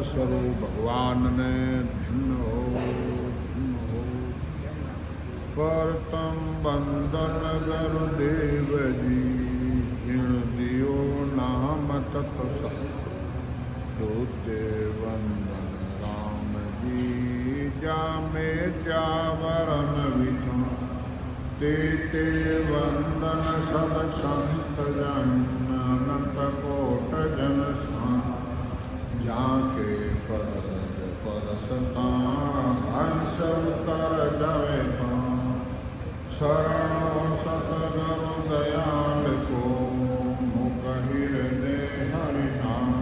स्वरूप भगवान ने भिन्न हो परतम बंदन गुरुदेव जी जिण दियो नाम तत सोते वंदन राम जी जामे त्यावरन विठम ते वंदन सब संत जन अनंत कोट जन जाके परसता हंस उतर जाए शरण सतगुरु दयाल को मुख हृदय हरिनाम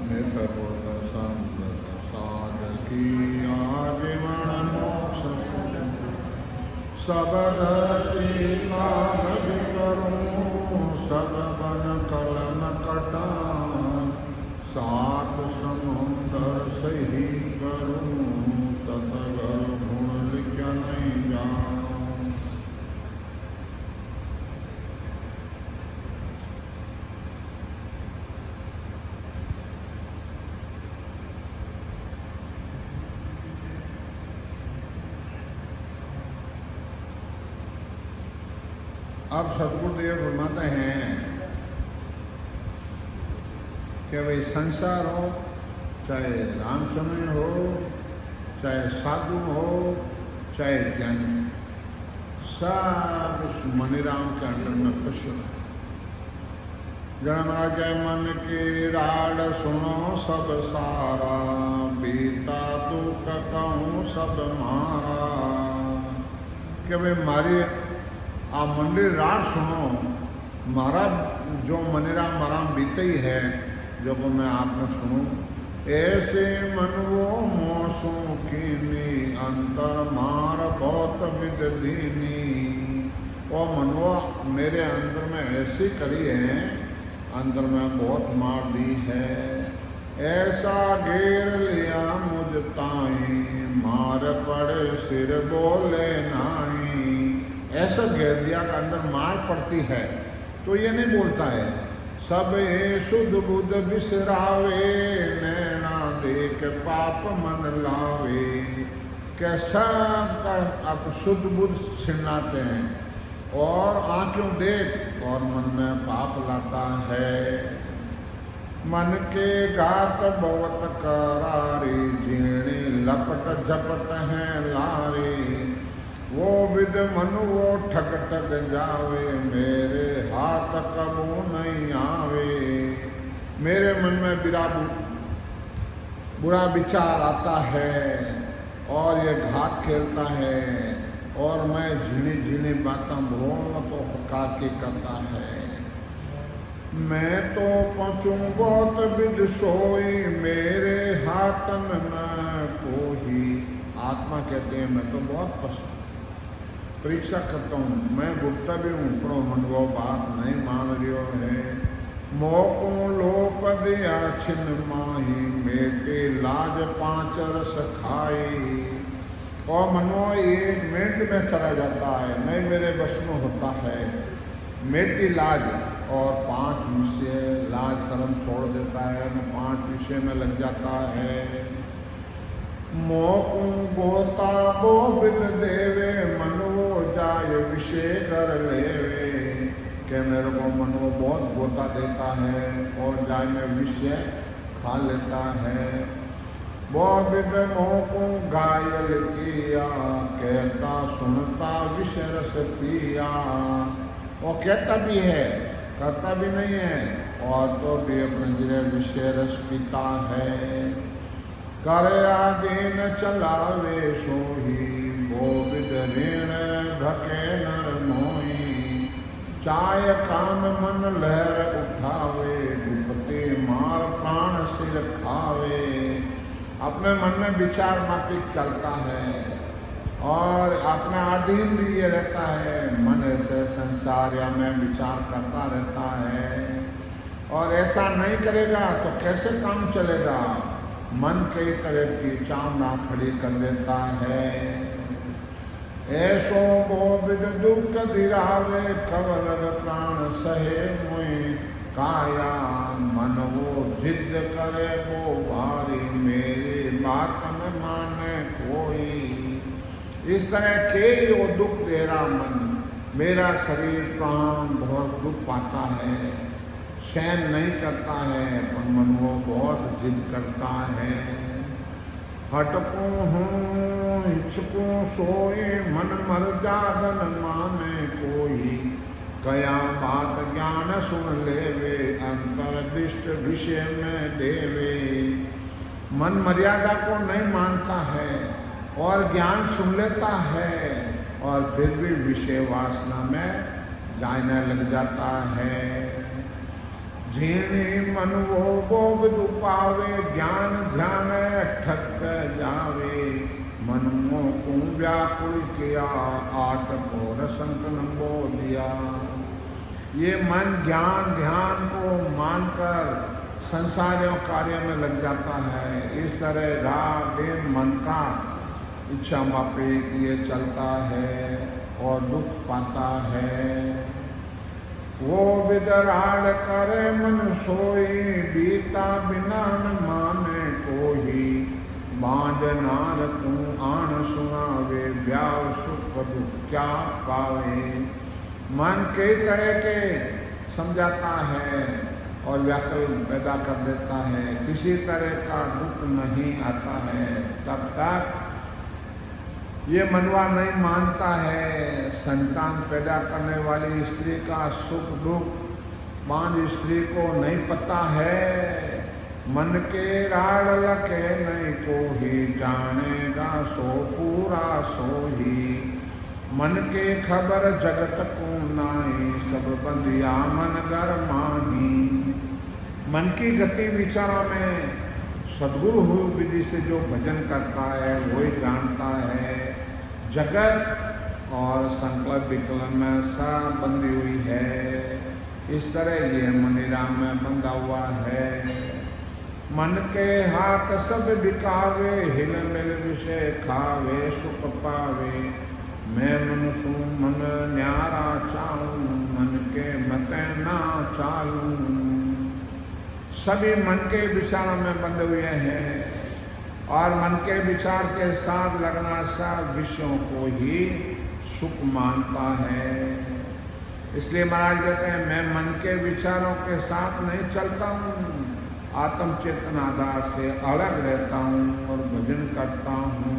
नित बुध संत साधकी आजीवन मोक्ष सब धरती कागज करूं सब बन कलन कटा सात समुंदर सही करूं सतगर गुण लिख नहीं जाऊं। अब सतगुरुदेव फरमाते हैं कि भाई संसार हो चाहे राम समय हो चाहे साधु हो चाहे ज्ञानी सब इस मनीराम के अंडर में खुश हो। जन्म जय मन की राड सुनो सब सारा बीता दुख कहूँ सब मारा कि भाई मारी आप मंदिर रात सुनो मारा जो मनीराम मराम बीते ही है जो मैं आपने सुनूं ऐसे मन वो मोसों कीनी अंतर मार बहुत विद दीनी और मनवो मेरे अंदर में ऐसी करी है अंदर में बहुत मार दी है ऐसा घेर लिया मुझ ताई मार पड़े सिर बोले नाई ऐसा घेर दिया कि अंदर मार पड़ती है तो ये नहीं बोलता है सब शुद्ध बुद्ध बिसरावे नैना देख पाप मन लावे कैसा आप शुद्ध बुद्ध छिड़नाते हैं और आंखों देख और मन में पाप लाता है मन के गात बहुत करारी जीणी लपट झपट है लारी वो विद मन वो ठग ठग जावे मेरे हाथ कबू नहीं आवे मेरे मन में बुरा विचार आता है और ये घात खेलता है और मैं झिनी झिनी बातें भ्रोण तो प्रकार की करता है मैं तो पहुँचूँ बहुत विद सोई मेरे हाथ में न कोई आत्मा कहते हैं मैं तो बहुत पसंद परीक्षा करता हूँ मैं गुप्ता भी हूँ पड़ो मनवो बात नहीं मान रियो है मोको लोप दिया छिन्न माही मेटे लाज पांच रस खाई और मनो एक मिनट में चला जाता है नहीं मेरे बस में होता है मेटी लाज और 5 विषय लाज शर्म छोड़ देता है न 5 विषय में लग जाता है मोकू गोता वो बिद देवे मनवो जाय विषय कर लेवे के मेरे को मनवो बहुत गोता देता है और जाय में विषय खा लेता है वो बिद मोकू घायल किया कहता सुनता विषय रस पिया वो कहता भी है करता भी नहीं है और तो भी अपने विषय रस पीता है करे आगे न चलावे सोही गोविद ऋण ढके नर मोही चाय काम मन लहर उठावे दुपते मार प्राण सिर खावे अपने मन में विचार माफिक चलता है और अपने अधीन भी ये रहता है मन ऐसे संसार या में विचार करता रहता है और ऐसा नहीं करेगा तो कैसे काम चलेगा मन कई तरह की चावना खड़ी कर देता है ऐसो गोविद दुख दिरावे कवल प्राण सहे मुई काया मन वो जिद करे वो भारी मेरी बात न माने कोई। इस तरह के वो दुख दे रहा मन, मेरा शरीर प्राण बहुत दुख पाता है, सहन नहीं करता है, पर मन वो बहुत जिद करता है। हटको हूँ हिचको सोए मन मर जादन माने कोई। कया बात ज्ञान सुन लेवे अंतर्दिष्ट विषय में देवे। मन मर्यादा को नहीं मानता है और ज्ञान सुन लेता है और फिर भी विषय वासना में जाने लग जाता है। झीणी मन वो भोग दुपावे ज्ञान ध्यान ठक जावे। मन को व्याकुल किया आठ पोर संतन बोलिया। ये मन ज्ञान ध्यान को मानकर संसारियों कार्य में लग जाता है। इस तरह रात दिन मन का इच्छा मापे किए चलता है और दुख पाता है। वो विदराड़ करे मन सोई बीता बिना न माने कोई। बांझ नार तू आन सुनावे ब्याह सुख दुख क्या पावे। मन कई तरह के समझाता है और व्याकुल पैदा कर देता है। किसी तरह का दुख नहीं आता है तब तक ये मनवा नहीं मानता है। संतान पैदा करने वाली स्त्री का सुख दुख बांझ स्त्री को नहीं पता है। मन के राड़ लखे नहीं को ही जानेगा सो पूरा सो ही। मन के खबर जगत को नाई सब बंदिया मन गर माही। मन की गति विचारों में सद्गुरु हो विधि से जो भजन करता है वही जानता है। जगत और संकल्प विकलन में सब बंधी हुई है। इस तरह ये मनीराम में बंधा हुआ है। मन के हाथ सब बिकावे हिल मिल विषय खावे सुख पावे। मैं मनुष्य मन न्यारा चालू मन के मत ना चालू। सभी मन के विचारों में बंधे हुए हैं और मन के विचार के साथ लगना सब विषयों को ही सुख मानता है। इसलिए महाराज कहते हैं मैं मन के विचारों के साथ नहीं चलता हूँ। आत्म चेतन आधार से अलग रहता हूँ और भजन करता हूँ।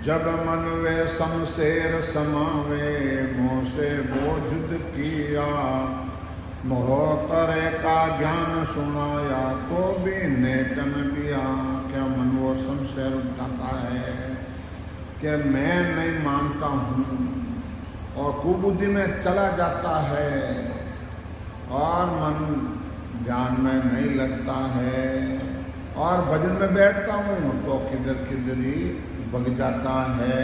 जब मन वे शमशेर समावे मोह से बोझ किया। मोह करे का ज्ञान सुनाया तो भी नेतन दिया। क्या मन वो शमशेर उठाता है कि मैं नहीं मानता हूँ और कुबुद्धि में चला जाता है और मन ज्ञान में नहीं लगता है और भजन में बैठता हूँ तो किधर किधर ही भग जाता है।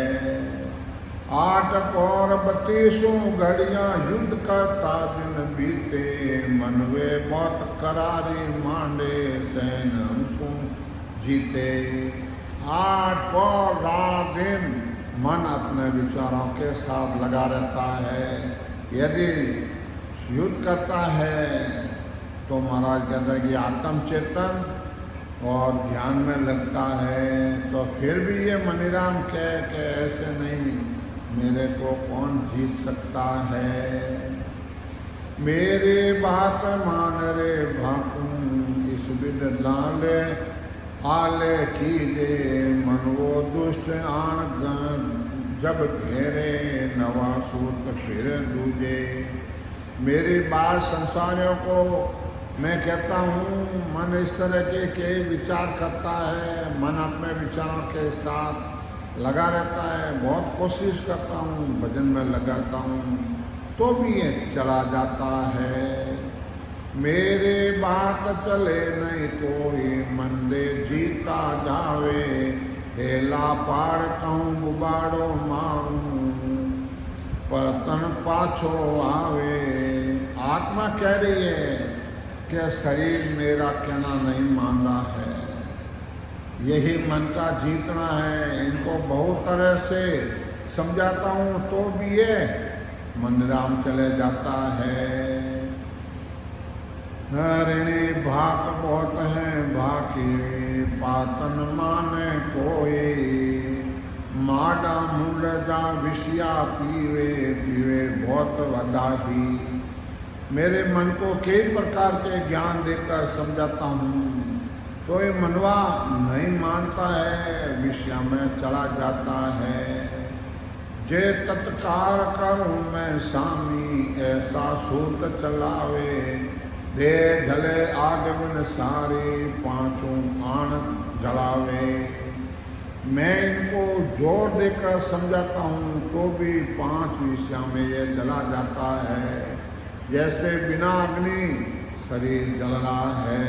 8 और 32 घड़ियाँ युद्ध करता दिन बीते। मन वे बहुत करारी मांडे सैन सु जीते। 8 और रात दिन मन अपने विचारों के साथ लगा रहता है। यदि युद्ध करता है तो महाराज कहते हैं कि आत्म चेतन और ध्यान में लगता है तो फिर भी ये मनीराम कहे कि ऐसे नहीं मेरे को कौन जीत सकता है। मेरी बात मान रे भाकू इस विद लाले आले की दे। मन वो दुष्ट आन जब घेरे नवा सूत फिर दूजे। मेरी बात संसारियों को मैं कहता हूँ मन इस तरह के विचार करता है। मन अपने विचारों के साथ लगा रहता है। बहुत कोशिश करता हूँ भजन में लगाता हूँ तो भी ये चला जाता है। मेरे बात चले नहीं कोई मंदे जीता जावे। हेला पार कहूँ गुबाड़ो मारूं पर तन पाछो आवे। आत्मा कह रही है कि शरीर मेरा कहना नहीं मान रहा है। यही मन का जीतना है। इनको बहुत तरह से समझाता हूँ तो भी ये मनराम चले जाता है। हरिणी भाग बहुत हैं भाग बातन माने कोई, माड़ा मुंड जा विषया पीवे पीवे बहुत वदाही। मेरे मन को कई प्रकार के ज्ञान देकर समझाता हूँ, तो ये मनवा नहीं मानता है, विषय में चला जाता है। जे तत्कार करूँ मैं स्वामी, ऐसा सूत चलावे, दे जले आग बिन सारे पांचों आण जलावे। मैं इनको जोर देकर समझाता हूँ तो भी 5 विषय में ये चला जाता है। जैसे बिना अग्नि शरीर जल रहा है,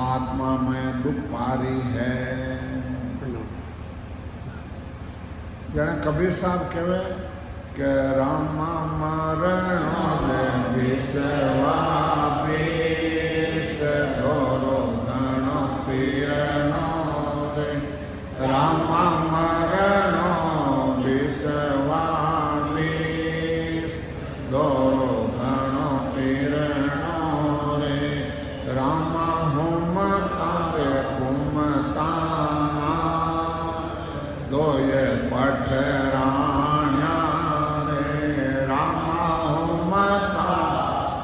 आत्मा में दुख पारी है। जने कबीर साहब कहे कि रामा मरण विषवा विष दोरो धन पीरनो रे, रामा मरण विषवा विष दोरो धन पीरनो रे, रामा होम तारे कुमताना दोये पठराण्या रे, रामा होमता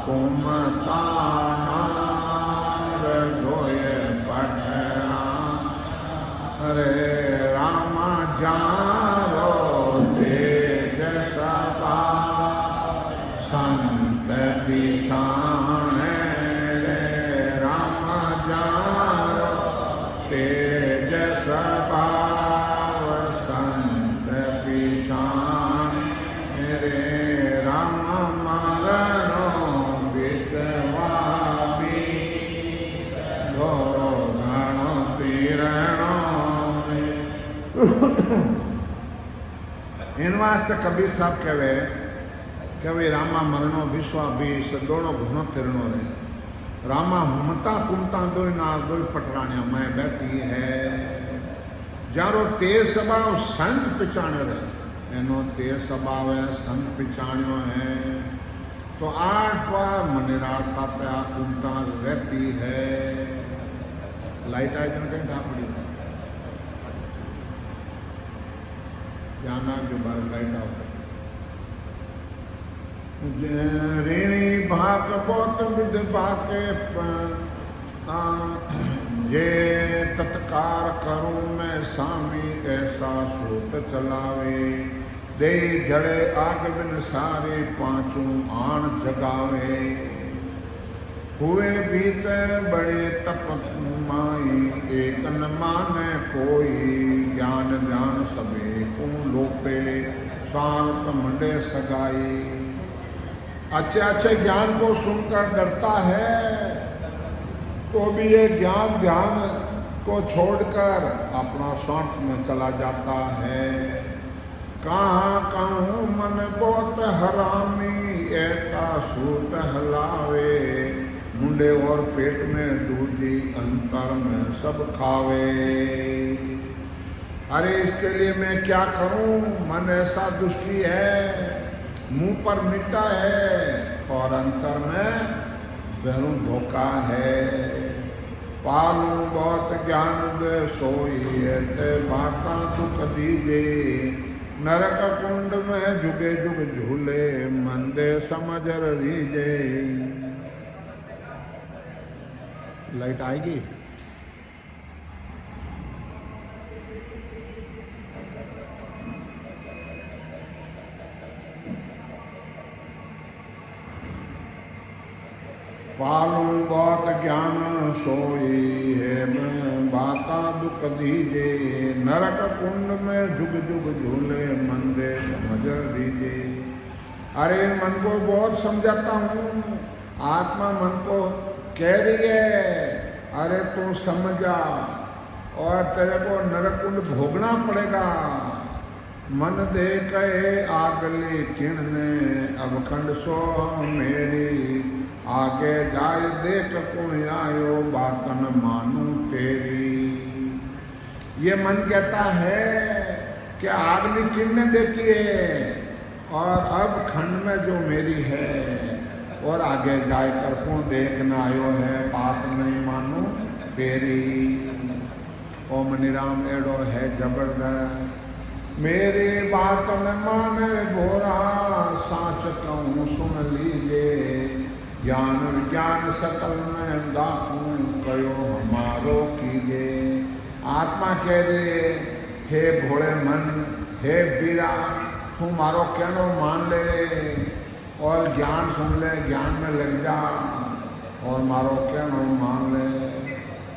कुमताना रे, दोये पठरा रे, रामा जारो तेज सपा संत बिछाने रे, रामा जारो तेज सपा संत बिछाने रे, रामा मरणो विषवा विष दोरो धन पीरणो। इन वास्ते कबीर साहब कहे कि वे रामा मरणो विश्वा विष दोड़ो घुनो तिरणो रे, रामा हुमता कुमता दोई नाग दोई पटराणिया मैं बैठी है। जारो तेज स्वभाव संत पिछाण्यो रे, एनो तेज स्वभाव है संत पिछाण्यो है। तो 8 बार मनेरा साप्या कुमता रहती है। लाइट आई जन कहीं पड़ी जाना जो बार लाइट आओ ऋणी भाग बहुत विध भाके जे तत्कार करूं मैं स्वामी, ऐसा सूत चलावे, दे जड़े आग बिन सारे पांचों आण जगावे। हुए बीते बड़े तप माई, एक न माने कोई, ज्ञान ध्यान सबे को लोपे, शांत मंडे सगाई। अच्छे अच्छे ज्ञान को सुनकर डरता है, तो भी ये ज्ञान ध्यान को छोड़कर अपना स्वार्थ में चला जाता है। कहाँ कहूँ मन बहुत हरामी, ऐसा सूत हलावे, मुंडे और पेट में दूधी अंतर में सब खावे। अरे इसके लिए मैं क्या करूं, मन ऐसा दुष्टी है, मुंह पर मीठा है और अंतर में बेरू धोखा है। पालू बहुत ज्ञान दे सोई, ते बाता दुख दीजे, नरक कुंड में जुगे जुग झूले, मंदे समझ रीजे। लाइट आएगी? पालू बहुत ज्ञान सोई है, मैं बाता दुख दीजे, नरक कुंड में जुग जुग झूले, मंदे समझ दीजे। अरे मन को बहुत समझाता हूँ, आत्मा मन को कह रही है अरे तू समझा और तेरे को नरक कुंड भोगना पड़ेगा। मन दे कहे आगली किणने, अब खंड सो मेरी, आगे जाए देख कौन आयो, बातन मानू तेरी। ये मन कहता है कि आगली किणने देखी है और अब खंड में जो मेरी है, और आगे जाए कर को देखना आयो है, बात नहीं मानू तेरी। ओ मनीराम एड़ो है जबरदस्त, मेरी बात न माने भोरा, साच कहूँ सुन लीजिए, ज्ञान विज्ञान सकल में दाखूं, कयो हमारो कीजिए। आत्मा कह दे, हे भोले मन, हे बीरा, तू मारो कहनो मान ले, और ज्ञान सुन ले, ज्ञान में लग जा, और मारो कहनो मान ले।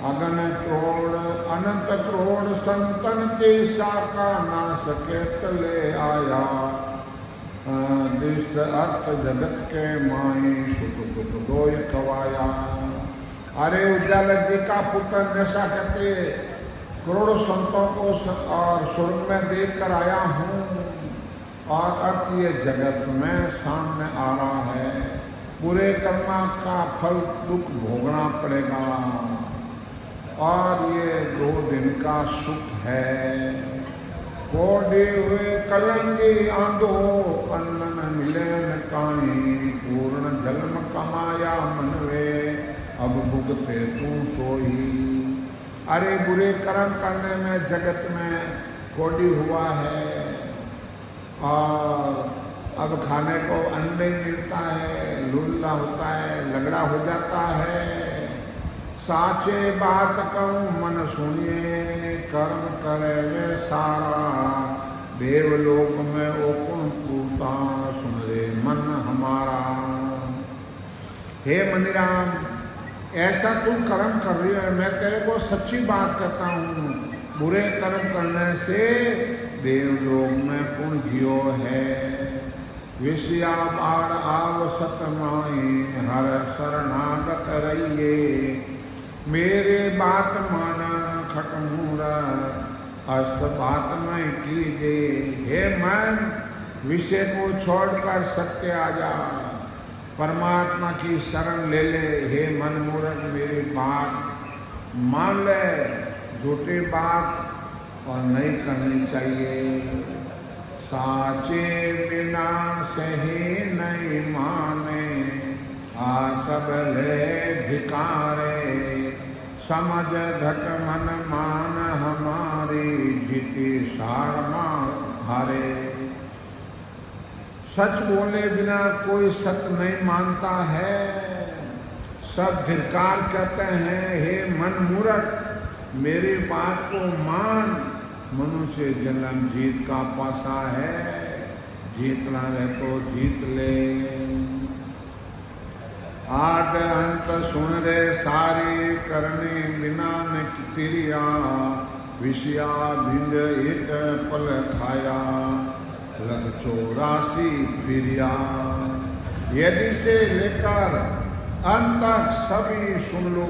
अगन करोड़ अनंत करोड़ संतन के साका, ना सके तले आया, दिष्ट अर्थ जगत के माई, सुख दुख दोय कवाया। अरे उजाला जी का पुत्र नशा कहते, करोड़ों संतों को और स्वर्ग में देख कर आया हूँ, और अब ये जगत में सामने आ रहा है, बुरे कर्मा का फल दुख भोगना पड़ेगा, और ये 2 दिन का सुख है। कोडे हुए कलंगी आंदो, अन्न न मिले न काई, पूर्ण जन्म कमाया मनवे, अब भुगते तू सोई। अरे बुरे कर्म करने में जगत में कोडी हुआ है, और अब खाने को अन्न नहीं मिलता है, लुल्ला होता है, लगड़ा हो जाता है। साचे बात कहूँ मन सुनिए, कर्म करे वे सारा, देवलोक में ओकुण पूता, सुन ले मन हमारा। हे मनीराम, ऐसा तुम कर्म कर रही है, मैं तेरे को सच्ची बात कहता हूँ, बुरे कर्म करने से देवलोक में पुण्य है। विषया बाढ़ आव सतमाई, हर शरणागत रहिए, मेरे बात माना खटमूरा, अस्त बात में कीजिए। हे मन, विषय को छोड़कर सत्य आ जा, परमात्मा की शरण ले ले। हे मन मूर्ख, मेरी बात मान ले, झूठी बात और नहीं करनी चाहिए। साचे बिना सही नहीं माने, आ सब ले धिकारे, समझ घट मन मान हमारी, जीती सारमा हारे। सच बोले बिना कोई सत्य नहीं मानता है, सब धिक्कार कहते हैं। हे मन मूर्ख, मेरी बात को मान, मनुष्य जन्म जीत का पासा है, जीतना है तो जीत ले। आद अंत सुन रे सारी, करने बिना न तिरिया, विषया भिंज एक पल खाया, लग 84 प्रिया। यदि से लेकर अंत तक सभी सुन लो,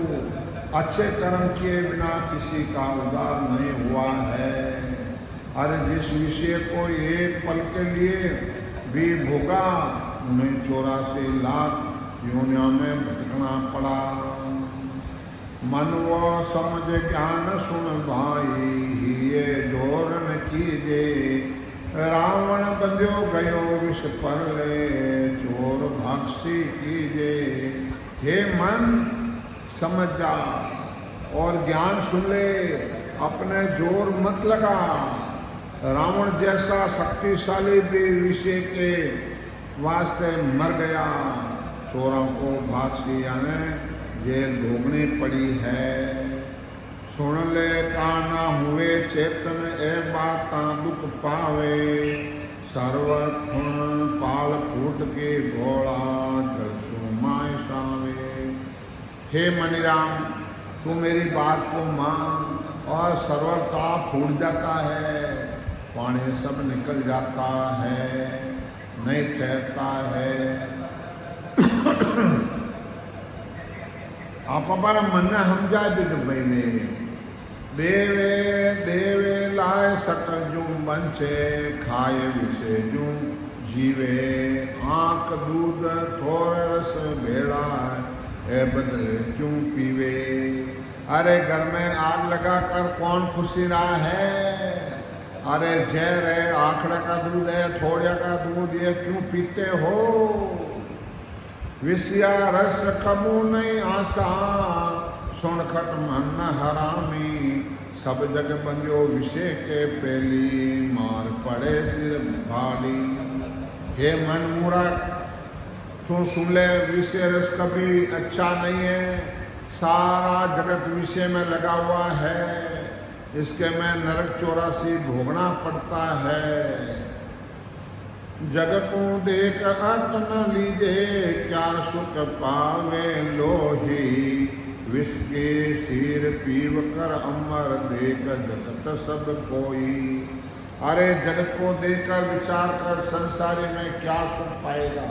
अच्छे कर्म किए बिना किसी का उद्धार नहीं हुआ है। अरे जिस विषय को एक पल के लिए भी भोगा, उन्हें 84 लाख योनियों में भटकना पड़ा। मन वो समझ ज्ञान सुन भाई, ये जोर न कीजे, रावण बंध्यो गयो विष पर ले, चोर भागसी कीजे। हे मन, समझ जा और ज्ञान सुन ले, अपने जोर मत लगा। रावण जैसा शक्तिशाली भी विषय के वास्ते मर गया, चोरों को भागसी यानी जेल भोगनी पड़ी है। सुन ले काना हुए चेतन, ए बाता दुख पावे, सर्वक्षण पाल फूट के घोड़ा, जलसु माय सावे। हे मनीराम, तू मेरी बात को मान, और सर्वता फूट जाता है, पानी सब निकल जाता है, नहीं ठहरता है। आप हमारा मन हम जा बहने, देवे देवे लाए सकल जू बंचे, खाए विषे जू जीवे, आंख दूध थोर रस भेड़ा, ए बदले क्यों पीवे। अरे घर में आग लगा कर कौन खुशी रहा है। अरे जहर है, आखड़ा का दूध है, थोड़ा का दूध है, क्यों पीते हो। विषया रस कमू नहीं आसा, सुन खट मन हरामी, सब जग बंजो विषय के पेली, मार पड़े सिर भाली। हे मन मूर्ख, तू सुन ले, विषय रस कभी अच्छा नहीं है। सारा जगत विषय में लगा हुआ है, इसके में नरक 84 भोगना पड़ता है। जग को देख अंत न लीजे, क्या सुख पावे लोही। विष के सिर पीव कर अमर, देख जगत सब कोई। अरे जगत को देखकर विचार कर, संसारी में क्या सुख पाएगा।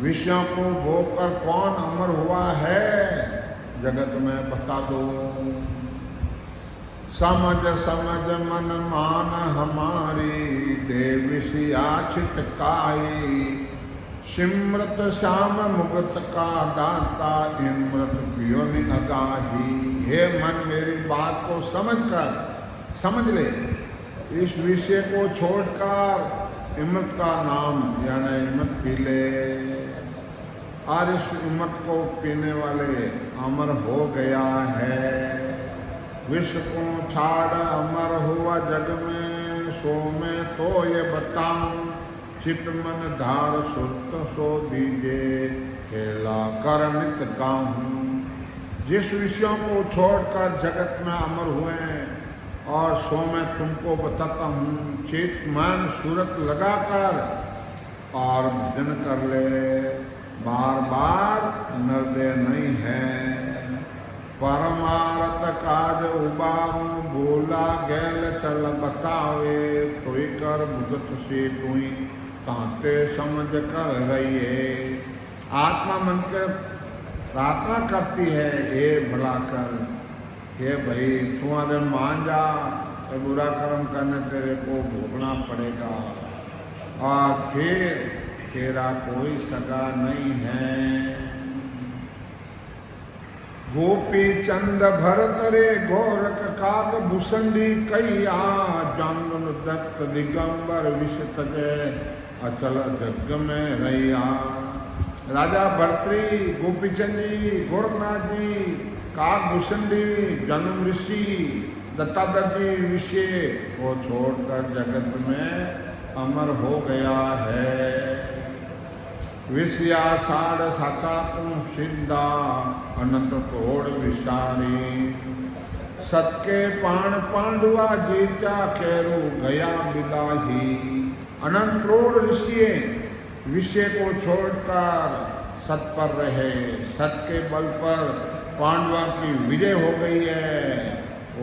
विषयों को भोग कर कौन अमर हुआ है, जगत में बता दो। समझ समझ मन मान हमारी, देविसिया छिटकाई। सिमरत श्याम मुगत का दाता, इमरत पियो निगाही। हे मन, मेरी बात को समझ ले। इस विषय को छोड़कर इमरत का नाम यानी इमरत पी ले। और इस इमरत को पीने वाले अमर हो गया है। विश्व को छाड़ अमर हुआ जग में, सो में तो ये बताऊं। चित मन धार सुत सो दीजे, खेला कर नित गाऊं। जिस विषयों को छोड़कर जगत में अमर हुए और सो मैं तुमको बताता हूँ। चित मन सूरत लगाकर और भजन कर ले, बार बार नरदय नहीं है। परमारथ काज उबारू, बोला गैल चल बतावे। तोई कर भुगत से तुई, ताते समझ कर रहिए। आत्मा मन के प्रार्थना करती है, हे भला कर, हे भाई तुम्हारे मान जा, तो बुरा कर्म करने तेरे को भोगना पड़ेगा। और फिर तेरा कोई सगा नहीं है। गोपी चंद भरत रे, गोरख काग भूषणी कैया। जामुन दत्त दिगंबर विष तजे, अचल जग में रैया। राजा भर्तृ, गोपीचंद जी, गोरखनाथ जी, काग भूषणी, जन्म ऋषि दत्तादत्त जी विषय को छोड़कर जगत में अमर हो गया है। विषया साड़ साचा तुम सिद्धा, अनंत तोड़ विसारी। सत्के पाण पांडुआ जीता, कैरू गया बिलाही। अनंत तोड़ ऋषि विषय को छोड़कर सत पर रहे। सत के बल पर पांडवा की विजय हो गई है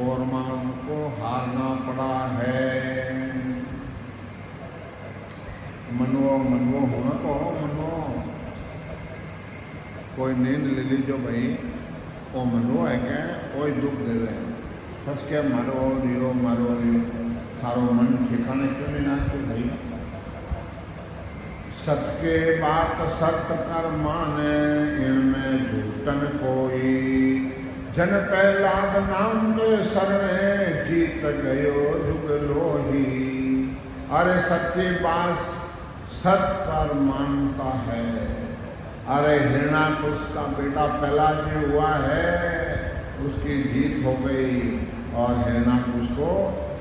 और मान को हारना पड़ा है। मनो होना तो मनो, कोई नींद ले लीजो भाई, वो मनो है क्या, कोई दुख देवे। फंस के मारो लियो, थारो मन ठिकाने क्यों नहीं नाचो भाई। सत के बात सत कर माने, इनमें झूठन कोई। जन प्रहलाद नाम के शरणे, जीत गयो जुग लोही। अरे सच्ची बात सत पर मानता है। अरे हिरणाकुश का बेटा प्रहलाद जी हुआ है, उसकी जीत हो गई और हिरणाकुश को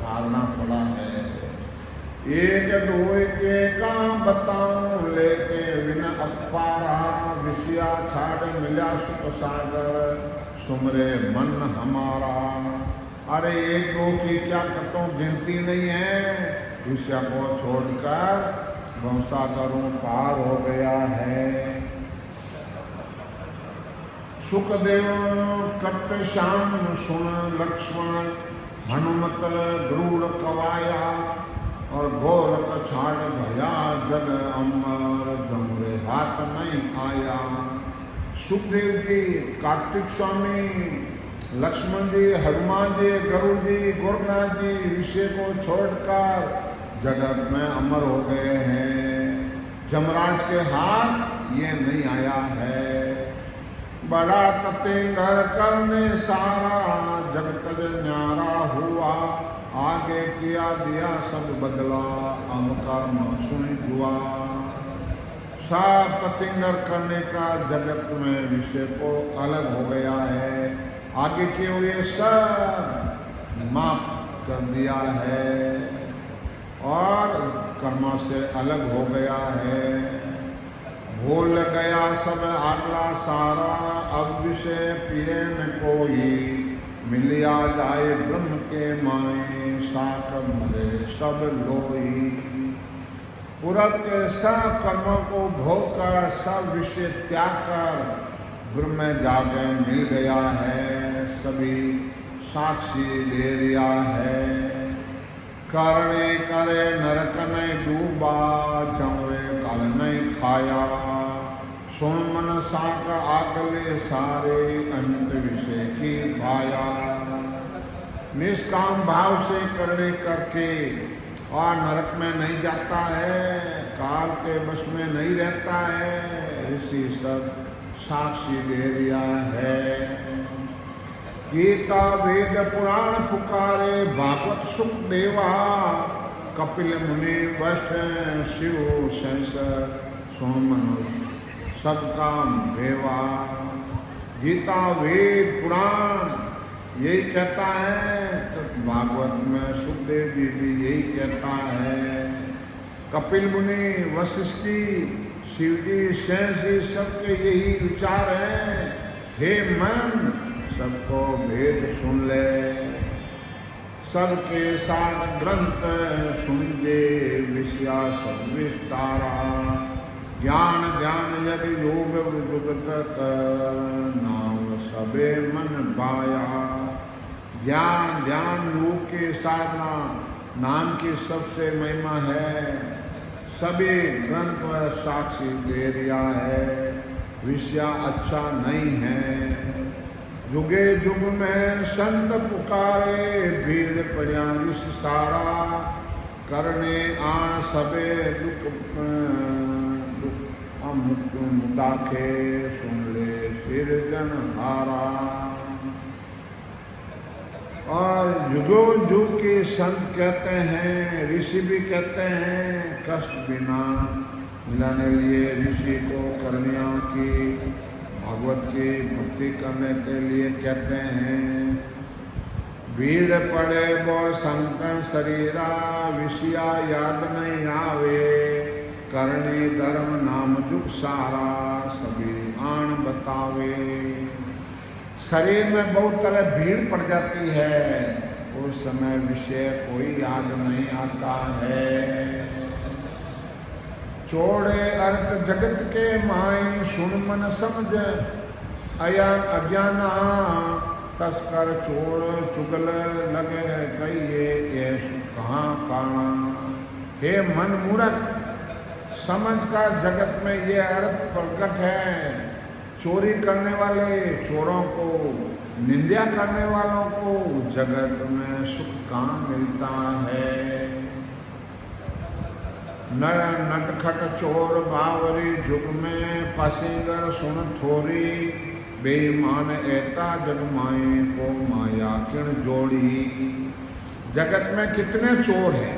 हारना पड़ा है। एक दो के काम बताऊं, लेके विन अपारा। विषया छाड़ मिला सुख सागर, सुमरे मन हमारा। अरे एक दो की क्या करता हूँ गिनती नहीं है। विषय को छोड़कर भवसागरों पार हो गया है। सुखदेव कट श्याम सुन, लक्ष्मण हनुमत गरुड़ कवाया। और गोरख छाड़ भया जग अमर, जमरे हाथ नहीं आया। सुखदेव जी, कार्तिक स्वामी, लक्ष्मण जी, हनुमान जी, गरुड़ जी, गोरखनाथ जी विषय को छोड़कर जगत में अमर हो गए हैं। जमराज के हाथ ये नहीं आया है। बड़ा तपेंगर करने सारा, जगत न्यारा हुआ। आगे किया दिया सब बदला, अब कर्म सुन हुआ। सब तपेंगर करने का जगत में विषय को अलग हो गया है। आगे किए हुए सब माफ कर दिया है और कर्मों से अलग हो गया है। भूल गया सब आगला सारा, अब विषय पिए न कोई, मिलिया जाए ब्रह्म के माए, साथ मरे सब लोई। पूरब के सब कर्मों को भोग कर, सब विषय त्याग कर ब्रह्म में जाके मिल गया है, सभी साक्षी ले लिया है। करने करे नरक नहीं डूबा, चमड़े कल नहीं खाया, सुन मन साक आगले सारे, अंत विषय की भाया। निष्काम भाव से करने करके और नरक में नहीं जाता है, काल के बस में नहीं रहता है, इसी सब साक्षी ले लिया है। गीता वेद पुराण पुकारे, भागवत सुख देवा, कपिल मुनि वष्ट शिव शेष, सोमनुष सब काम भेवा। गीता वेद पुराण यही कहता है, तो भागवत में सुखदेव जी भी यही कहता है। कपिल मुनि वशिष्ठी शिव जी शेष जी सबके यही विचार है, हे मन सबको भेद सुन ले, सबके साथ ग्रंथ सुन दे, विषया सब विस्तारा। ज्ञान ध्यान यदि योग जुगत, नाम सबे मन पाया। ज्ञान ध्यान योग के साधना नाम की सबसे महिमा है, सभी ग्रंथ व साक्षी दे दिया है, विषया अच्छा नहीं है। जुगे जुग में संत पुकारे, भीड़ पड़ा विष सारा, करने आन सबे दुख मुदाखे, सुन ले सिरजन हारा। और युगो युग के संत कहते हैं, ऋषि भी कहते हैं, कष्ट बिना मिलाने लिए ऋषि को करनियों की भगवत की भक्ति करने के लिए कहते हैं। भीड़ पड़े वो संत शरीरा, विषया याद नहीं आवे, करनी धर्म नाम जुग सारा, सभी आन बतावे। शरीर में बहुत तरह भीड़ पड़ जाती है, उस समय विषय कोई याद नहीं आता है। छोड़े अर्थ जगत के माई, सुन मन समझ अया अज्ञाना, तस्कर चोर चुगल लगे कहिए, ये कहाँ काना। हे मन मूर्ख, समझ का जगत में ये अर्थ प्रकट है, चोरी करने वाले चोरों को, निंदा करने वालों को जगत में सुख कहाँ मिलता है। नटखट चोर बावरी जुग में, पसीगर सुन थोरी, बेईमान एता जग माए को, माया किण जोड़ी। जगत में कितने चोर हैं,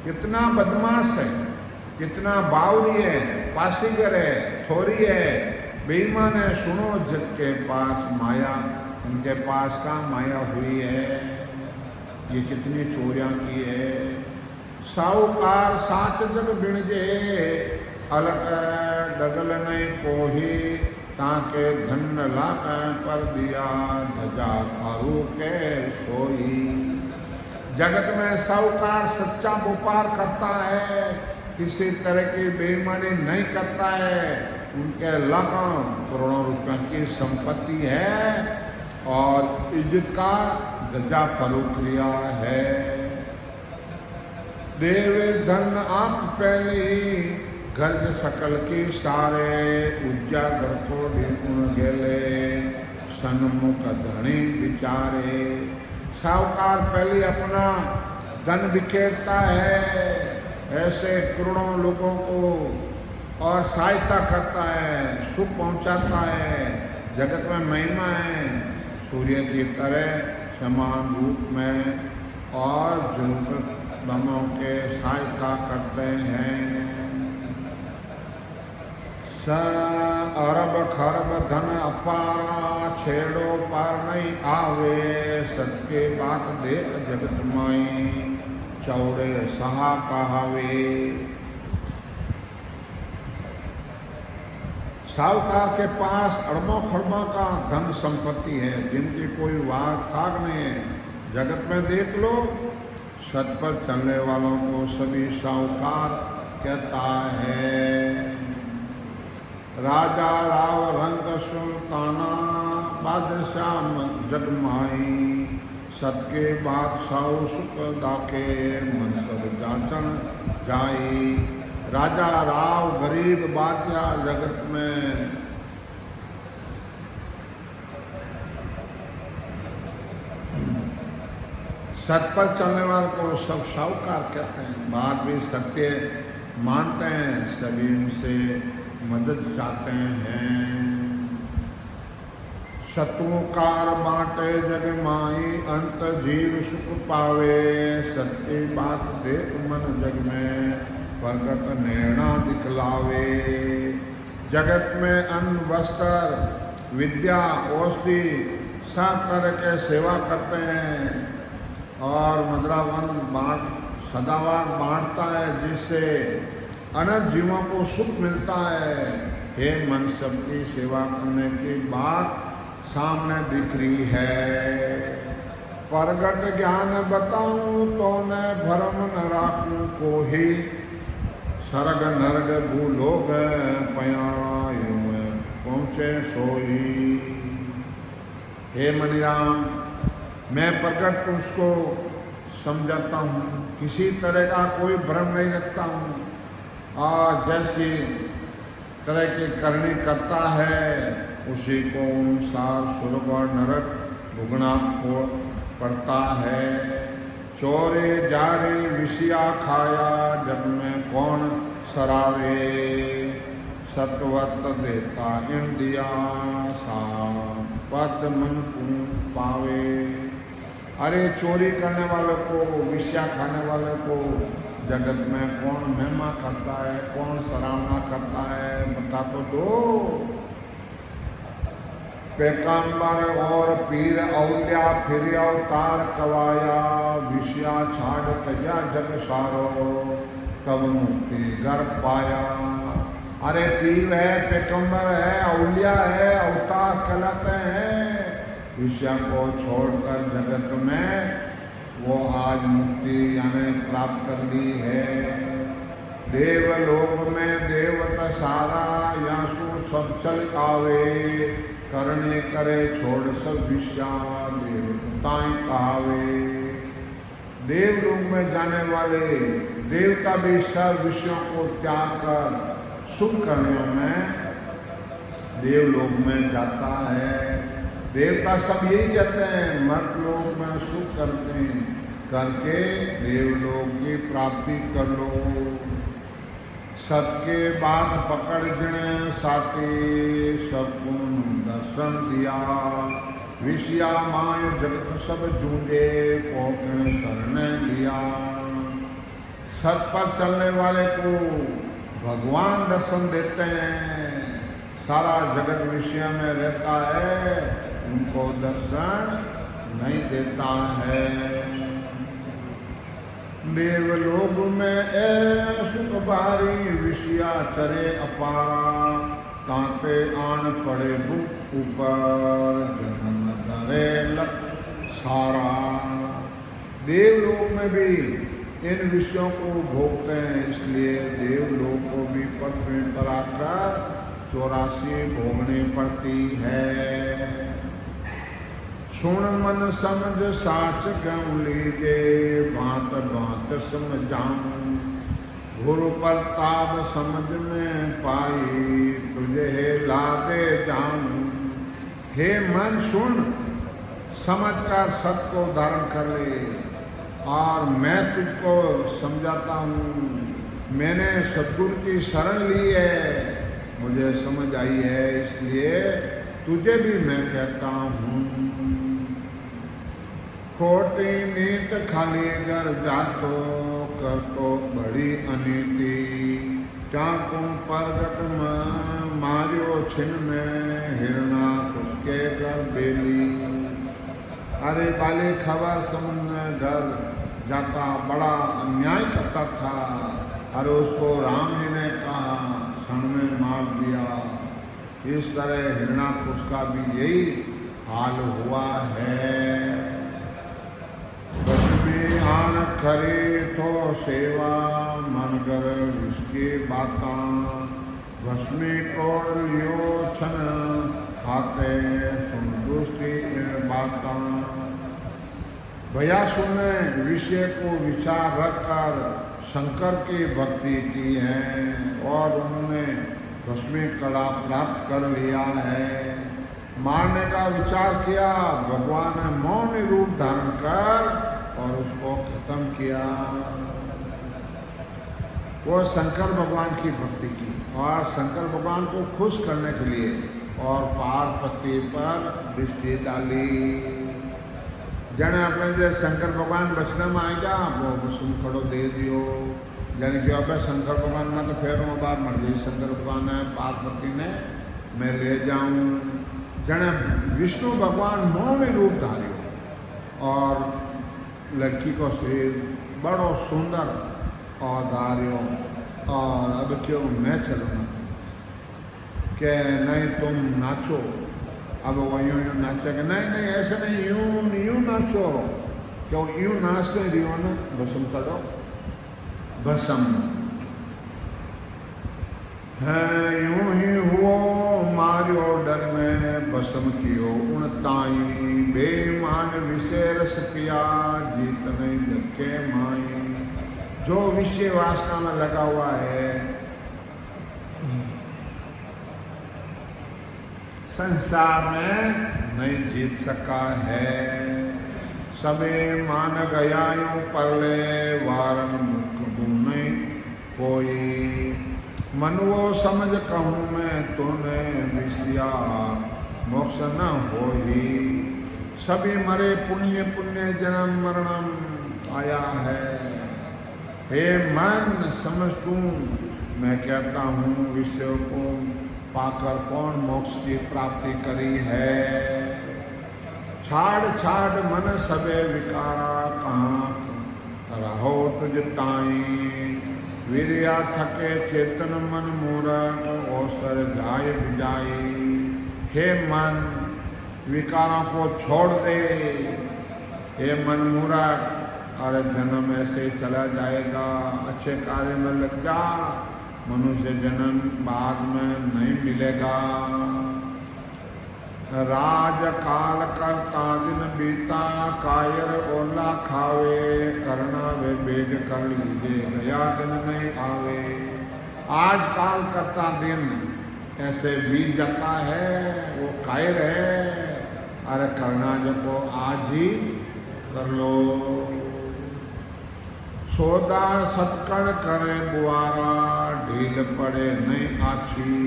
कितना बदमाश है, कितना बावरी है, पासीगर है, थोरी है, बेईमान है। सुनो जग के पास माया, उनके पास का माया हुई है, ये कितनी चोरियां की है। साहूकार साच जग बिणजे, अलग डगल नहीं कोही, ताके धन लाक पर दिया, धजा फारू के सोई। जगत में साहूकार सच्चा व्यापार करता है, किसी तरह की बेईमानी नहीं करता है, उनके लाखों करोड़ों रुपयों की संपत्ति है और इज्जत का धजा फरूक लिया है। देवे धन आप पहली, गर्ज सकल की सारे, उजागर को गुण गेले, सन्मुख धनी बिचारे। साहूकार पहले अपना धन बिखेरता है, ऐसे करोड़ों लोगों को और सहायता करता है, सुख पहुंचाता है। जगत में महिमा है, सूर्य की तरह समान रूप में, और जरूरतमंदों के सहायता करते हैं। स अरब खरब धन अपारा, छेड़ो पार नहीं आवे। सत्य बात देख जगत माई, चौड़े सहा कहावे। साहूकार के पास अरबों खरबों का धन संपत्ति है, जिनकी कोई वाद थाक नहीं है। जगत में देख लो, सत पर चलने वालों को सभी साहूकार कहता है। राजा राव रंग सुल्ताना, बादशाह जगमाई। सत्य बादशाह सुख दाके, मन सब जाचन जाई। राजा राव गरीब बादशाह जगत में सत पर चलने वाले को सब साहूकार कहते हैं। बात भी सत्य मानते हैं, सभी उनसे मदद चाहते हैं। शत्रुकार बांटे जग माई, अंत जीव सुख पावे। सत्य बात देख मन जग में, प्रगट नैना दिखलावे। जगत में अन्न वस्त्र विद्या औषधि सब तरह के सेवा करते हैं, और मुद्रावन सदावार बांटता है, जिससे अनंत जीवों को सुख मिलता है। हे मन, सबकी सेवा करने की बात सामने दिख रही है। प्रगट ज्ञान बताऊं तो न भरम न राखूं कोही। सरग नरग भूलोग पयाणा यूं पहुँचे सोई। हे मनिराम, मैं प्रकट उसको समझाता हूँ, किसी तरह का कोई भ्रम नहीं रखता हूँ। और जैसी तरह की करनी करता है, उसी को अनुसार स्वर्ग और नरक भुगतना पड़ता है। चोरे जारे विषया खाया, जग में कौन सरावे। सतवत देता इंडिया, सा पद मन पावे। अरे चोरी करने वाले को, विषया खाने वाले को जगत में कौन महिमा करता है, कौन सराहना करता है, बता तो दो। पैगंबर और पीर औलिया फिर अवतार कवाया। विषया छाड़ तजा जग सारो, तब मुक्ति घर पाया। अरे पीर है, पैगंबर है, औलिया है, अवतार कहलाते हैं। विषय को छोड़कर जगत में वो आज मुक्ति यानी प्राप्त कर ली है। देवलोक में देवता सारा, यासु सब चल आवे। करने करे छोड़ सब विषया, देवताएं कहावे। देवलोक में जाने वाले देवता भी सब विषयों को त्याग कर सुख करने में देवलोक में जाता है। देवता सब यही कहते हैं, मत लोग में सुख करके देवलोक की प्राप्ति कर लो। सबके बाद पकड़ जने साथी, सबको दर्शन दिया। विषया माय जगत सब जूझे, पोकण शरण लिया। सत पर चलने वाले को भगवान दर्शन देते हैं। सारा जगत विषय में रहता है, उनको दर्शन नहीं देता है। देवलोक में सुख बारी, विषया चरे अपारा। तांते आन पड़े बुक ऊपर, जन्म करे लक सारा। देवलोक में भी इन विषयों को भोगते हैं, इसलिए देवलोक को भी पृथ्वी पर आकर 84 भोगनी पड़ती है। सुन मन समझ साच गऊ लीजे, बात बात समझाऊं। गुरु प्रताप समझ में पाई, तुझे लादे जाऊं। हे मन सुन, समझ कर सत्य को धारण कर ले, और मैं तुझको समझाता हूँ। मैंने सद्गुरु की शरण ली है, मुझे समझ आई है, इसलिए तुझे भी मैं कहता हूँ। खोटी नीत खाली घर जातो, कर तो बड़ी अनीति। टाको प्रगट मारियो छिन में हिरना उसके घर बेली। अरे बाले खबर समुद्र घर जाता बड़ा अन्याय करता था, और उसको राम जी ने कहा क्षण में मार दिया। इस तरह हिरणाकुश का भी यही हाल हुआ है। बस में आन करे तो सेवा मन कर इसके बाता, बस में तोड़ लियो छन खाते संतुष्टि बाता। भयासुर ने विषय को विचार रखकर शंकर की भक्ति की है और उन्होंने भस्मी कला प्राप्त कर लिया है। मारने का विचार किया, भगवान ने मौन रूप धारण कर और उसको खत्म किया। वो शंकर भगवान की भक्ति की और शंकर भगवान को खुश करने के लिए और पार्वती पर दृष्टि डाली। जने अपने जो शंकर भगवान बचने में आई जा वो सुन खड़ो दे दियो। जने जो अब शंकर भगवान में तो फिर वो बार मर गई। शंकर भगवान ने पार्वती ने मैं ले जाऊं। जने विष्णु भगवान मौन रूप धारियो और लड़की को शरीर बड़ो सुंदर और धारियो। और अब क्यों मैं चलूँगा कि नहीं तुम नाचो। अब वो यूँ नाचेगा, नहीं नहीं ऐसे नहीं, यूँ नाचो। क्यों यूँ नाचते रहो ना, भस्म करो। भस्म है यूं ही हुओ मारियो डर में भस्म कियो उनताई। बेईमान विषय रस पिया जीत नहीं धक्के माई। जो विषय वासना में लगा हुआ है संसार में नहीं जीत सका है। सबे मान गया यूं परले वारन मुख नहीं कोई। मन वो समझ कहूँ मैं तूने विषया मोक्ष न हो ही। सभी मरे पुण्य पुण्य जन्म मरणम आया है। हे मन समझ तू मैं कहता हूँ विषय को पाकर कौन मोक्ष की प्राप्ति करी है। छाड़ छाड़ मन सबे विकारा कहाँ रहो तुझ ताई। वीरिया थके चेतन मन मूरख अवसर जाय बिजाई। हे मन विकारों को छोड़ दे। हे मन मूरख अरे जन्म ऐसे चला जाएगा। अच्छे कार्य में लग जा, मनुष्य जन्म बाद में नहीं मिलेगा। राज काल करता दिन बीता कायर ओला खावे। करना वे बेग कर लीजिए गया दिन नहीं आवे। आज काल करता दिन ऐसे बीत जाता है, वो कायर है। अरे करना जब आज ही कर लो। सौदा सत्कड़ करे बुआरा ढील पड़े नहीं आछी।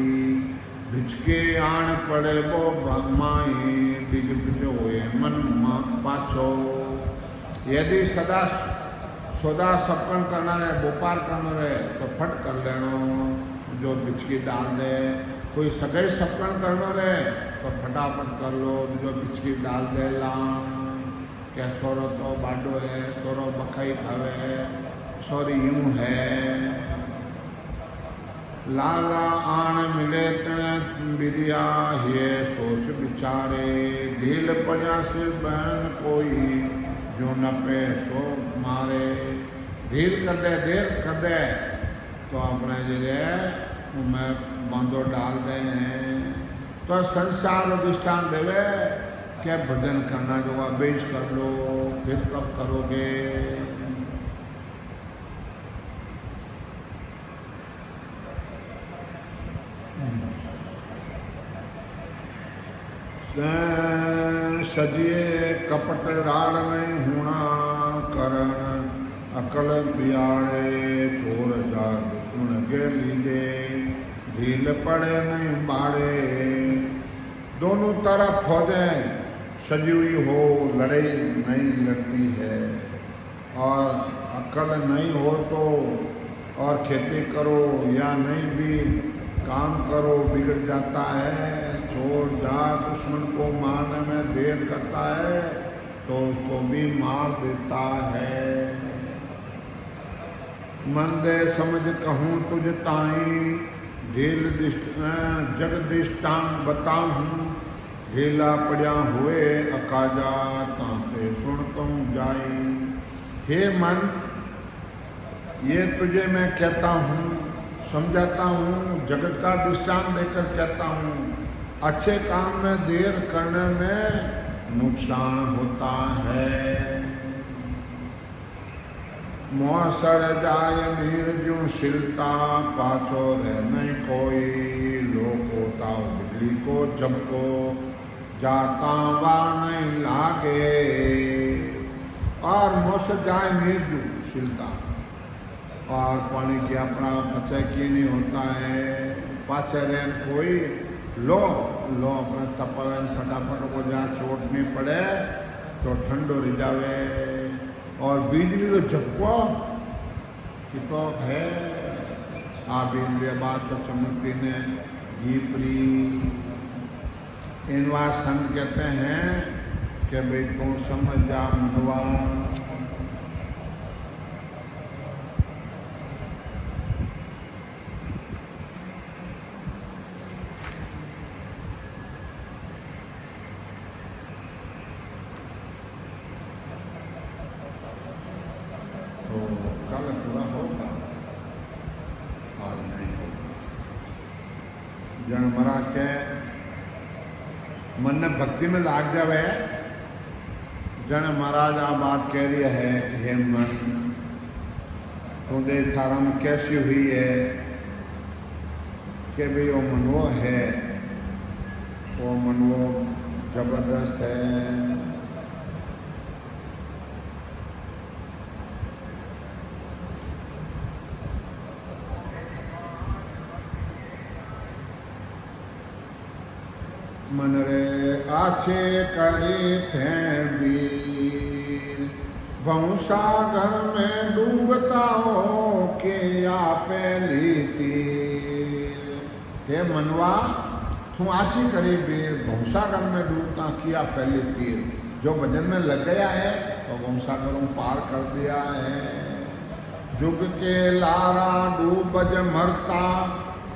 भिचके आन पड़े वो ब्रह्माई दिग होए मन पाछो। यदि सदा सौदा सपन करना है व्यापार करना है तो फट कर लेनो जो बिचकी डाल दे। कोई सगई सपन करना है तो फटाफट कर लो जो बिचकी डाल दे। ला क्या छोरो तो बाडो है, छोरो बखाई खावे, सॉरी यूं है। लाला आन मिले तन बिरिया ये सोच बिचारे। ढील पड़ा से बहन कोई जो न पे सो मारे। ढील कर दे देर कर दे तो अपने जो मैं बांधो डाल दे हैं। तो संसार अधिष्ठान देवे क्या भजन करना जो बेच कर लो, फिर कब करोगे। सजिए कपट राड़ नहीं होना करण। अकल बियाड़े चोर जार दुश्मन के लीजे। ढील पड़े नहीं बाड़े दोनों तरफ फौजें सजी हुई हो लड़ाई नहीं लड़ती है। और अकल नहीं हो तो और खेती करो या नहीं भी काम करो बिगड़ जाता है, छोड़ जा दुश्मन को मारने में देर करता है तो उसको भी मार देता है। मंदे समझ कहूँ तुझ ताई, जगदिष्टांग बताऊँ, ढीला पड़ा हुए अकाजा ताते सुनता जाई। हे मन, ये तुझे मैं कहता हूँ, समझाता हूँ, जगत का दृष्टांत देकर कहता हूँ, अच्छे काम में देर करने में नुकसान होता है। मौसर जाय नीर जो शिलता, पाछो रह नहीं कोई, लोग होता बिजली को जब को जाता वा नहीं लागे। और मौसर जाय नीर जो शिलता, और पानी की अपना पचे की नहीं होता है, पाछे रहन कोई लो अपने तपन फटाफट को जहाँ चोट नहीं पड़े तो ठंडो रह जावे। और बिजली तो झपको कि तो है, आ बिजली बात तो चमकती ने घीपरी। इनवा संत कहते हैं कि भाई तू समझ जा मनवा, कल पूरा होगा, आज नहीं होगा। जन महाराज के मन ने भक्ति में लाग जावे, जन महाराज आ बात कह रही है, हे मन तो देख थारा में कैसी हुई है कि भाई वो मन वो है, वो मन वो जबरदस्त है। मन रे आछे करे थे वीर, भंसागर में डूबता हो के या पहली तीर। हे मनवा, तू आछी करे वीर, भंसागर में डूबता किया पहली तीर। जो भजन में लग गया है तो भंसागरों पार कर दिया है। जुग के लारा डूबज मरता,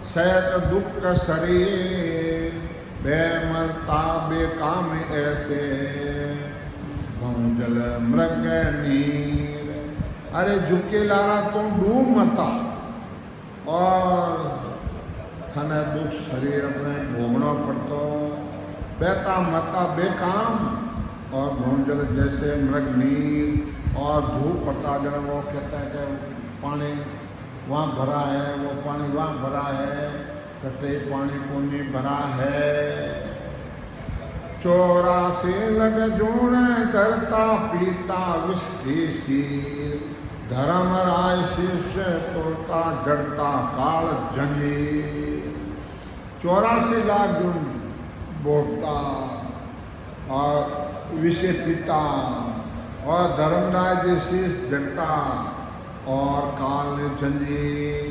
सैत दुख शरीर, बेमरता बेकाम ऐसे, भौजल मृग नीर। अरे झुके लारा तुम डूब मरता और थने दुख शरीर अपने भोगना पड़ता, बेता मरता बेकाम और भौजल जैसे मृग नीर। और धूप पड़ता जब वो कहता है कि पानी वहाँ भरा है, वो पानी वहाँ भरा है, कटे पानी को नहीं भरा है। 84 लग जोड़े करता पीता विष्ठी सीर, धर्म राय शिष्य तोड़ता जड़ता काल जंजीर। 84 लाख जुन बोलता और विषय पीता और धर्मराय जी शीश जड़ता और काल जंजीर।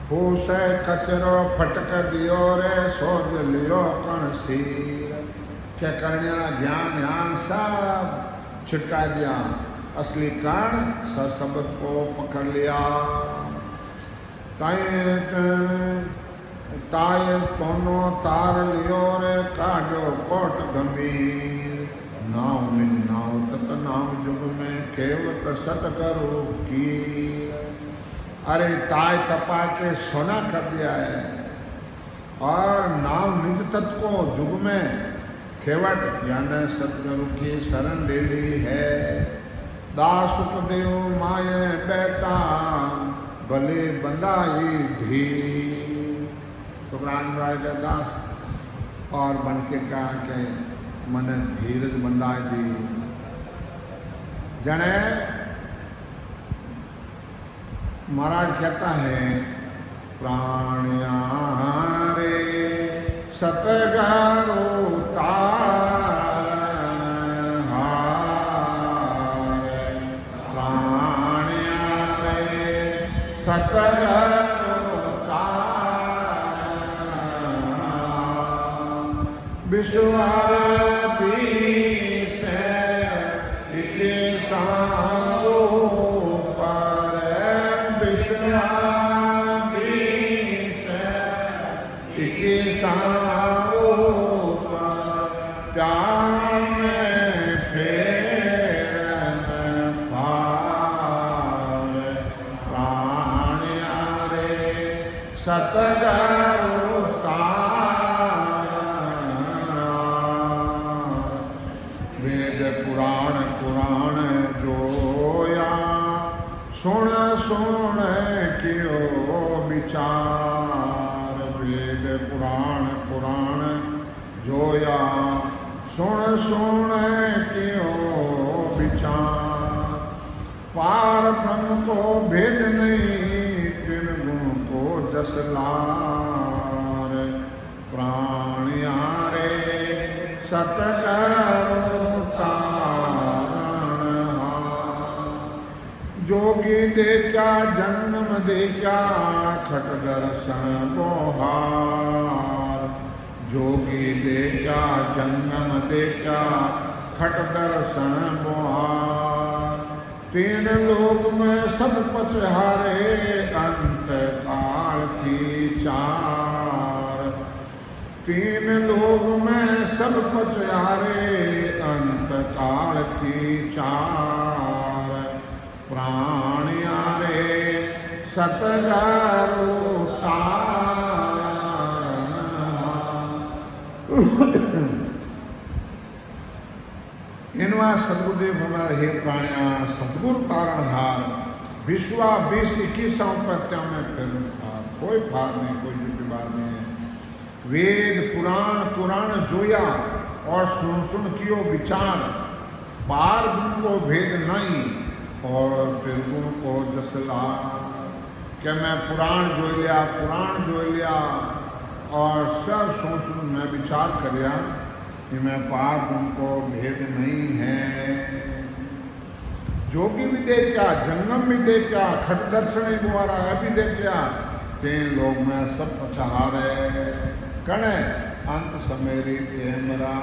फूसे कचरो फटक दियो रे, सोच लियो कण सीर। क्या करने वाला ज्ञान ध्यान सब छिटका दिया, असली कण सशब्द को पकड़ लिया। ताय तोनो तार लियो रे, काजो कोट गंभीर। नाव निज नाव तत नाव जुग में, केवत सतगुरु की। अरे ताय तपा के सोना कर दिया है और नाव निज तत्व को जुग में खेवट यानी सतगुरु की शरण ले ली है। दास उपदेव माये बेटा, भले बंदाई भी। तो राय का दास और बन के कहा कि मन धीरज बंदाई दी। जने महाराज कहता है, प्राणिया रे सतगुरु तारण हारे। प्राणिया रे सतगुरु तारण विश्वार पीसे इके सारो पर विश्वार पीसे इके सारो पर जान फेरन फार प्राण यारे सतगुरु सुन सुन क्यों विचार वेद पुराण पुराण जोया सुन सुन क्यों विचार पार ब्रह्म को भेद नहीं तीन गुण को जस लार प्राण यारे सतगुरु जोगी दे क्या जन्म दे क्या खट दर्शन बोहार जोगी दे क्या जन्म दे क्या खट दर्शन बोहार तीन लोक में सब पचहारे अंत काल की चार तीन लोक में सब पचहारे अंत काल की चार प्राण यारे सतगुरु इनवा सदगुरुदेव हमारे हे प्राणिया सदगुरु तारणहार विश्वा 20-21 पत्या में फिर कोई फार नहीं कोई जुटी बात नहीं वेद पुराण पुराण जोया और सुन सुन कियो विचार पार गुण को भेद नहीं और त्रिगुण को जसला क्या मैं पुराण जो लिया और सब सुन मैं विचार करिया कि मैं पार गुण को भेद नहीं है जोगी भी दे क्या जंगम भी दे क्या खट दर्शन द्वारा भी दे क्या तीन लोग में सब पछहारे कणे अंत समेरी टेमरा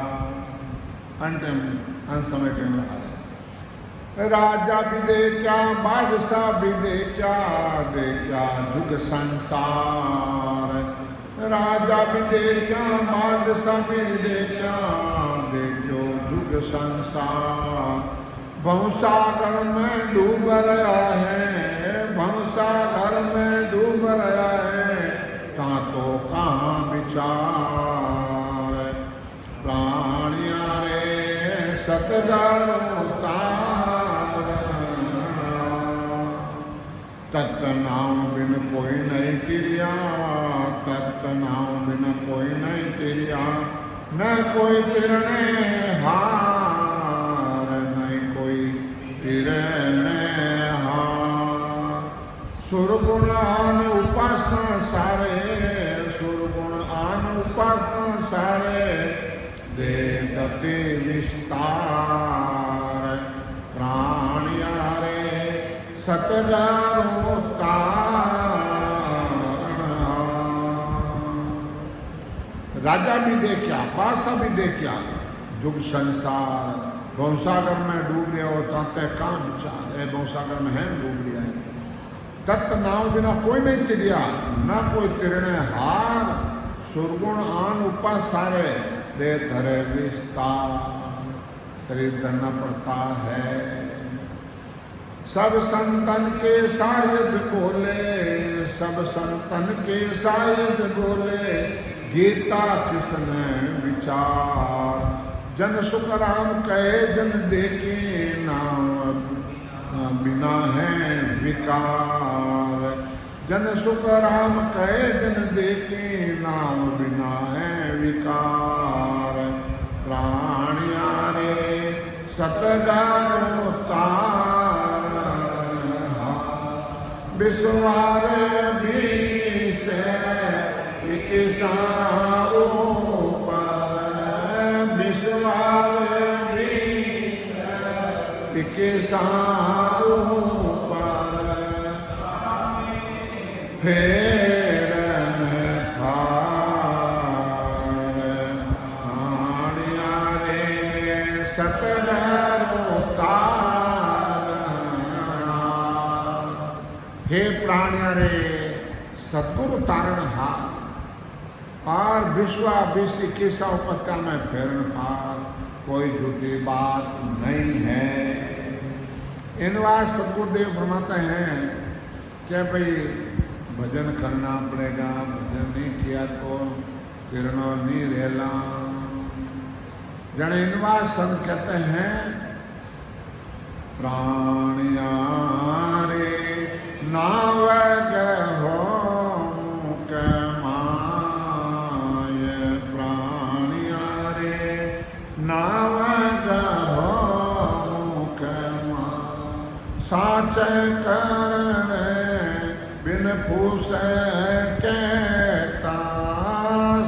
अंतिम अंत समय टेमरा राजा भी दे क्या बादशाह भी दे क्या जुग संसार राजा भी दे क्या बादशाह भी दे क्या जुग संसार भवसागर में डूब रहा है भवसागर में डूब रहा है कहाँ तो कहाँ विचार प्राण यारे सतगुरु तत्नाम बिन कोई नहीं क्रिया तत्नाम बिन कोई नहीं क्रिया न कोई तिरने हार नहीं कोई तिरने हार सुरगुण आन उपासना सारे सुरगुण आन उपासना सारे देवते विस्तार प्राण यारे सतगुरु राजा भी देखा बादशाह भी देखा जुग संसार गौसागर में डूब गया हो ताते कहाँ विचार है गौसागर में है डूब गया है तत्व नाव बिना कोई नहीं तिरिया ना कोई तिरने हार सुरगुण आन उपास सारे दे धरे विस्तार शरीर करना पड़ता है सब संतन के शायद बोले सब संतन के शायद बोले गीता किसने विचार जन सुख राम कहे जन देखे नाम बिना है विकार जन सुख राम कहे जन देखे नाम बिना है विकार प्राण यारे सतगुरु विश्वार भी से किसाओ पर विश्वार भी से किसाओ पर फेर सतगुरु तारणा। हे प्राणिया रे सतगुरु तारण हार और विश्वा विश्व किसा उपत्या में फेरन हार कोई झूठी बात नहीं है। इन बात सतगुरुदेव फरमाते हैं कि भाई भजन करना पड़ेगा, भजन नहीं किया तो किरणों नहीं रहला। जने इन बात संत कहते हैं प्राणिया रे नाव हो साच कर बिन फूस कहता,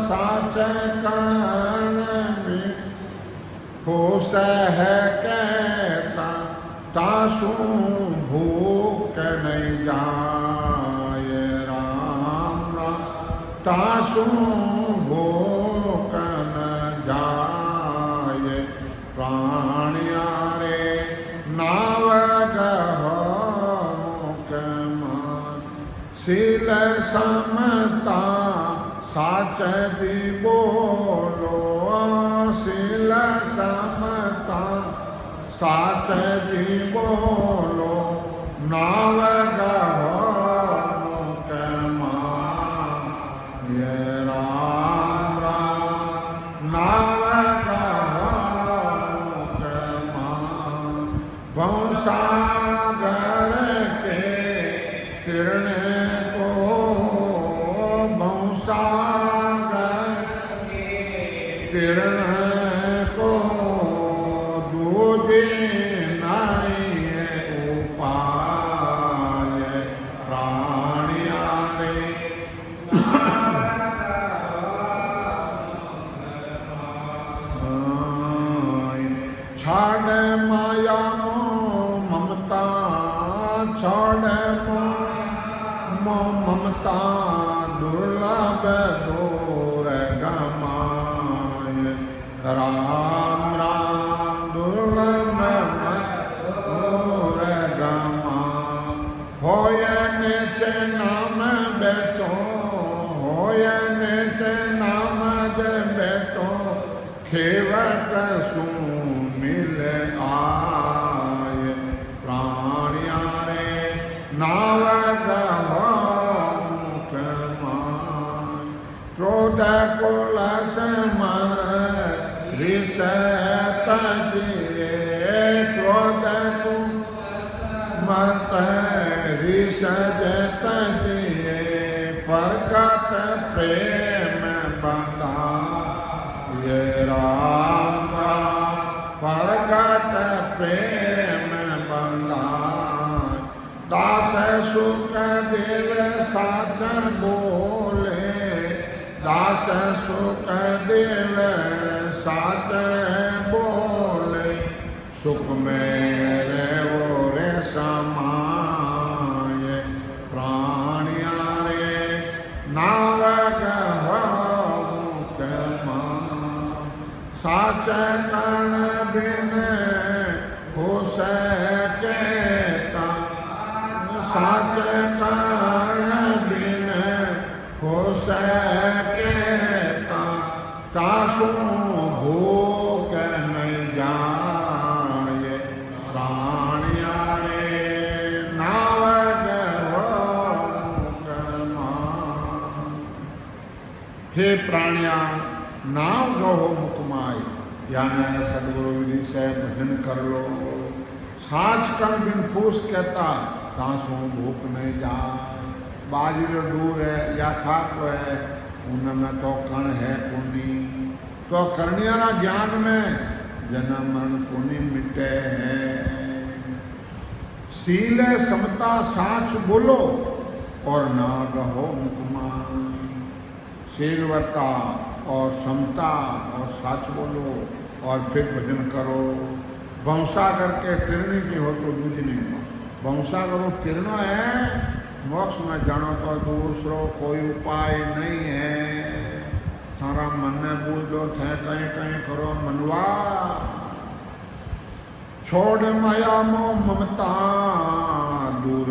साच कर बिन फूस है कहता, तासू भूख नहीं जाए राम राम, तासू भूख न जाए प्राणिया रे नाव शील समता साच दी बोलो, शील समता साच दी बोलो, नाव मुख ये राम राम, नाव मुख भवसागर के किरण किरण को दूजे नारी उपाय प्राणिया रे छाड़ माया ममता, छाड़ ममता दुर्लभ दूर गमाय राम राम दुर्लभ दूर गमा। होयन च नाम बैठो, होयन च नाम ज बैठो, खेवट सू मिल आय प्राणिया रे नाव क्रोध कुलस मन रिस तजिए, क्रोध मत रिस तजिए, प्रगट प्रेम बंधा ये राम राम, प्रगट प्रेम बंधा। दास सुख दिल साच बोले, दास सुख देव साच बोले, सुख मेरे वो रे समाये प्राणिया रे नाव मुख साच कण बिन हो सकता, साच कण बिन हो सकता, तासू भूख नहीं जाए प्राणिया रे नाव मुख। हे प्राणिया नाव गहो मुकमाई, यानी सदगुरु विधि से भजन कर लो। साच कण बिन फूस कहता, तासू भूख नहीं जाए। बाजरो दूर है या खाक है, उनमें तो कण है पुनी, तो करनियारा ज्ञान में जन्म मरण पुनि मिटे है। शील समता साच बोलो और ना गहो मुकमान। शीलवता और समता और साच बोलो और फिर भजन करो। वंशा करके किरणी की हो तो दूध नहीं हो, वंशा करो किरण है, मोक्ष में जानो तो दूसरो कोई उपाय नहीं है। थारा मन ने बूझ दो थे कहीं कहीं करो मनवा, छोड़ माया मोह ममता दूर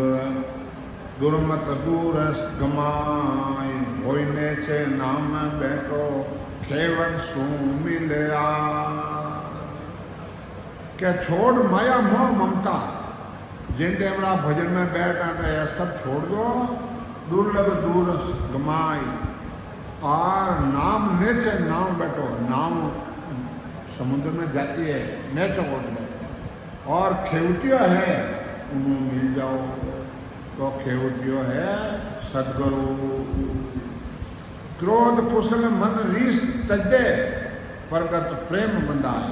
दुर्मत दूर गमाय होइने छे नाम बैठो खेवट शू मिलया क्या छोड़ माया मोह ममता जिन टेमड़ा भजन में बैठा था यह सब छोड़ दो दुर्लभ दूर गमाई और नाम नेचे नाम बैठो नाम समुद्र में जाती है नेचे ओढ़ लो और खेवटिया है उन्हें मिल जाओ तो खेवटियो है सदगुरु क्रोध कुशल मन रीस तजे प्रगट प्रेम बंधाए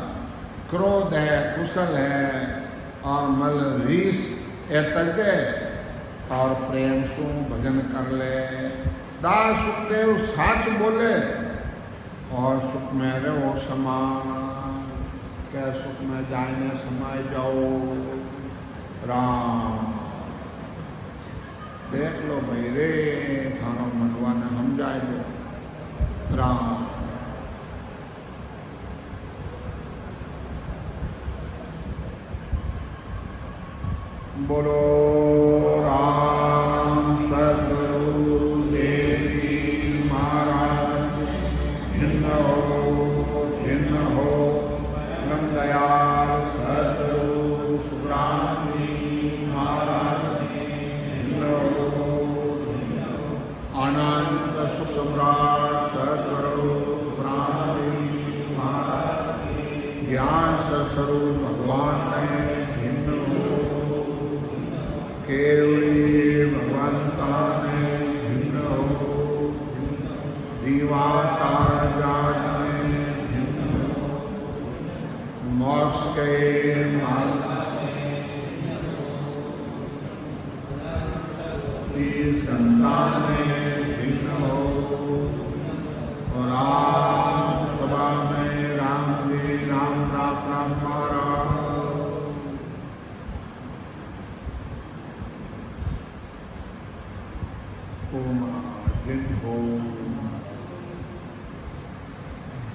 क्रोध है कुशल है और मल रीस ए तजे और प्रेम सु भजन कर ले दास सुखदेव साच बोले और सुख में रहो समान क्या सुख में जाने समाये जाओ राम देख लो भाई रे थानो मनवा ने समझाए दो राम बोलो राम सद्गुरु देवी महाराज भिन्न हो परम दयाल सद्गुरु सुब्रामी महाराज भिन्न हो अनंत सुख सम्राट सद्गुरु सुब्रामी महाराज ज्ञान स्वरूप भगवान ने भिन्न केवली भगवंता ने भिन्न हो जीवातार जात ने भिन्न हो मोक्ष के मार्ग संतान ने भिन्न हो और राम सभा में राम जी राम राम राम महाराज ओम जिनको